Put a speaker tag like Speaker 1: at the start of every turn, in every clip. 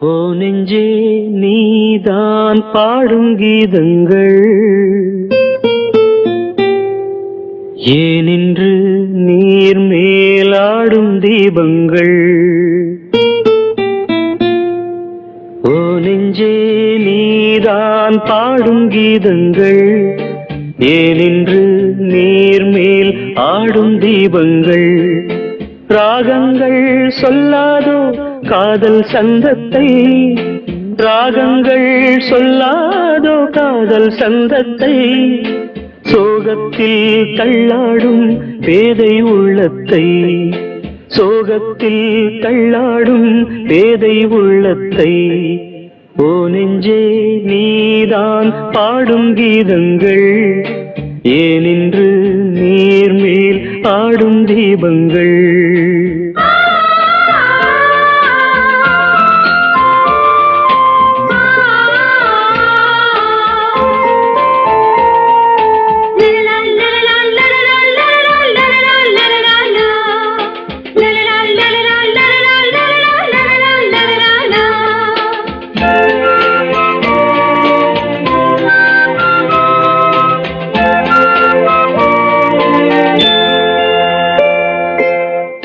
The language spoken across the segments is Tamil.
Speaker 1: ஓ நெஞ்சே நீதான் பாடும் கீதங்கள் ஏனின்று நீர் மேலாடும் தீபங்கள். ஓ நெஞ்சே நீதான் பாடும் கீதங்கள் ஏனின்று நீர் மேல் ஆடும் தீபங்கள். ராகங்கள் சொல்லாதோ காதல் சந்தத்தை, ராகங்கள் சொல்லாதோ காதல் சந்தத்தை. சோகத்தில் தள்ளாடும் பேதை உள்ளத்தை, சோகத்தில் தள்ளாடும் பேதை உள்ளத்தை. ஓ நெஞ்சே நீதான் பாடும் கீதங்கள் ஏனின்று நீர் மேல் ஆடும் தீபங்கள்.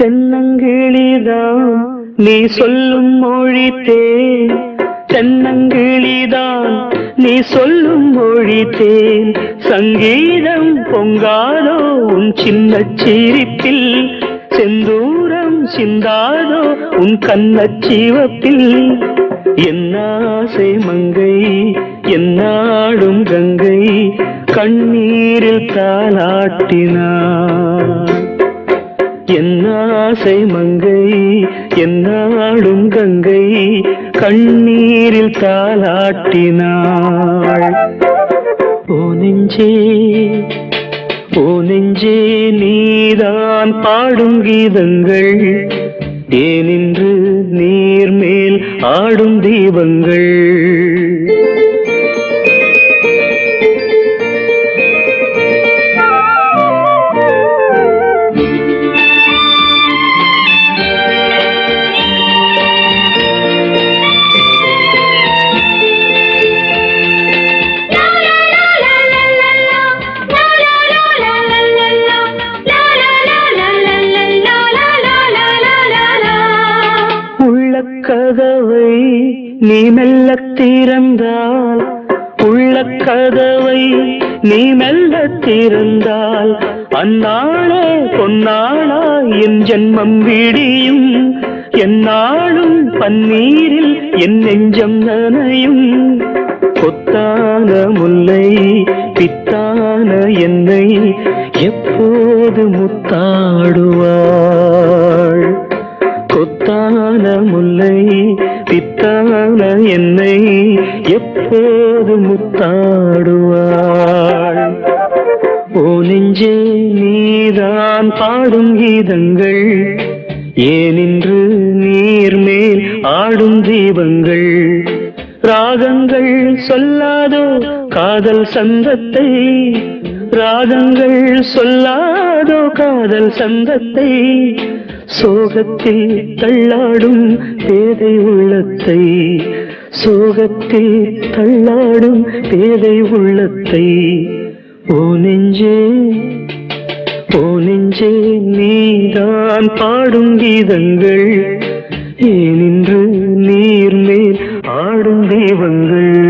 Speaker 1: தென்னங்கிளிதான் நீ சொல்லும் மொழி தேன், தென்னங்கிளிதான் நீ சொல்லும் மொழி தேன். சங்கீதம் பொங்காதோ உன் சின்ன சிரிப்பில், செந்தூரம் சிந்தாதோ உன் கண்ணச்சிவப்பில். என்னாசை மங்கை என்னாடும் கங்கை கண்ணீரில் தாலாட்டினார். என்னாசை மங்கை என்னாடும் கங்கை கண்ணீரில் தாலாட்டினாள். ஓ நெஞ்சே ஓ நெஞ்சே நீதான் பாடும் கீதங்கள் ஏனின்று நீர் மேல் ஆடும் தீபங்கள். கதவை நீ மெல்ல திறந்தால், உள்ள கதவை நீ மெல்ல திறந்தால், அந்நாளே பொன்னாளா என் ஜென்மம் விடியும். எந்நாளும் பன்னீரில் என் நெஞ்சம் நனையும். கொத்தான முல்லை பித்தான என்னை எப்போது முத்தாடுவாள். கொத்தான முல்லை பித்தான என்னை எப்போது முத்தாடுவாள். ஓ நெஞ்சே நீதான் பாடும் கீதங்கள் ஏனின்று நீர் மேல் ஆடும் தீபங்கள். ராகங்கள் சொல்லாதோ காதல் சந்தத்தை, ராகங்கள் சொல்லாதோ காதல் சந்தத்தை. சோகத்தில் தள்ளாடும் பேதை உள்ளத்தை, சோகத்தில் தள்ளாடும் பேதை உள்ளத்தை. ஓ நெஞ்சே ஓ நெஞ்சே நீதான் பாடும் கீதங்கள் ஏனின்று நீர் மேல் ஆடும் தெய்வங்கள்.